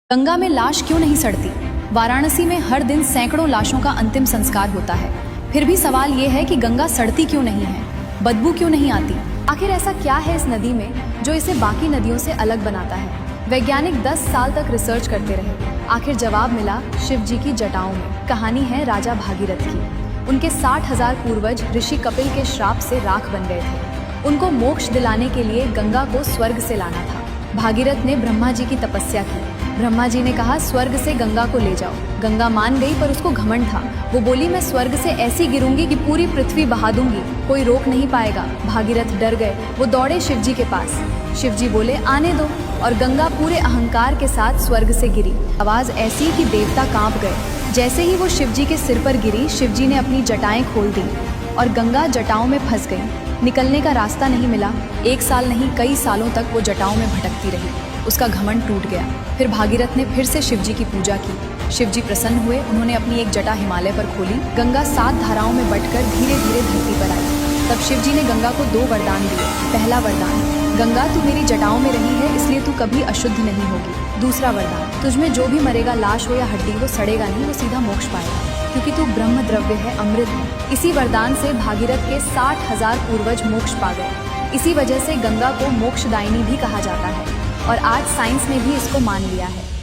गंगा में लाश क्यों नहीं सड़ती? वाराणसी में हर दिन सैकड़ों लाशों का अंतिम संस्कार होता है। फिर भी सवाल ये है कि गंगा सड़ती क्यों नहीं है, बदबू क्यों नहीं आती? आखिर ऐसा क्या है इस नदी में जो इसे बाकी नदियों से अलग बनाता है? वैज्ञानिक 10 साल तक रिसर्च करते रहे। आखिर जवाब मिला शिव जी की जटाओं में। कहानी है राजा भागीरथ की। उनके 60,000 पूर्वज ऋषि कपिल के श्राप से राख बन गए थे। उनको मोक्ष दिलाने के लिए गंगा को स्वर्ग से लाना था। भागीरथ ने ब्रह्मा जी की तपस्या की। ब्रह्मा जी ने कहा स्वर्ग से गंगा को ले जाओ। गंगा मान गई, पर उसको घमंड था। वो बोली मैं स्वर्ग से ऐसी गिरूंगी कि पूरी पृथ्वी बहा दूंगी, कोई रोक नहीं पाएगा। भागीरथ डर गए। वो दौड़े शिव जी के पास। शिव जी बोले आने दो, और गंगा पूरे अहंकार के साथ स्वर्ग से गिरी। आवाज ऐसी कि देवता कांप गए। जैसे ही वो शिव जी के सिर पर गिरी, शिव जी ने अपनी जटाएं खोल दी और गंगा जटाओं में फंस गई। निकलने का रास्ता नहीं मिला। 1 साल नहीं, कई सालों तक वो जटाओं में भटकती रही। उसका घमंड टूट गया। फिर भागीरथ ने फिर से शिव जी की पूजा की। शिव जी प्रसन्न हुए। उन्होंने अपनी एक जटा हिमालय पर खोली। गंगा 7 धाराओं में बटकर धीरे धीरे धरती पर आई। तब शिव जी ने गंगा को 2 वरदान दिए। पहला वरदान, गंगा तू मेरी जटाओं में रही है, इसलिए तू कभी अशुद्ध नहीं होगी। दूसरा वरदान, तुझमें जो भी मरेगा, लाश हो या हड्डी, वो सड़ेगा नहीं, वो सीधा मोक्ष पाएगा, क्योंकि तू ब्रह्म द्रव्य है, अमृत है। इसी वरदान से भागीरथ के 60,000 पूर्वज मोक्ष पा गए। इसी वजह से गंगा को मोक्षदायिनी भी कहा जाता है, और आज साइंस ने भी इसको मान लिया है।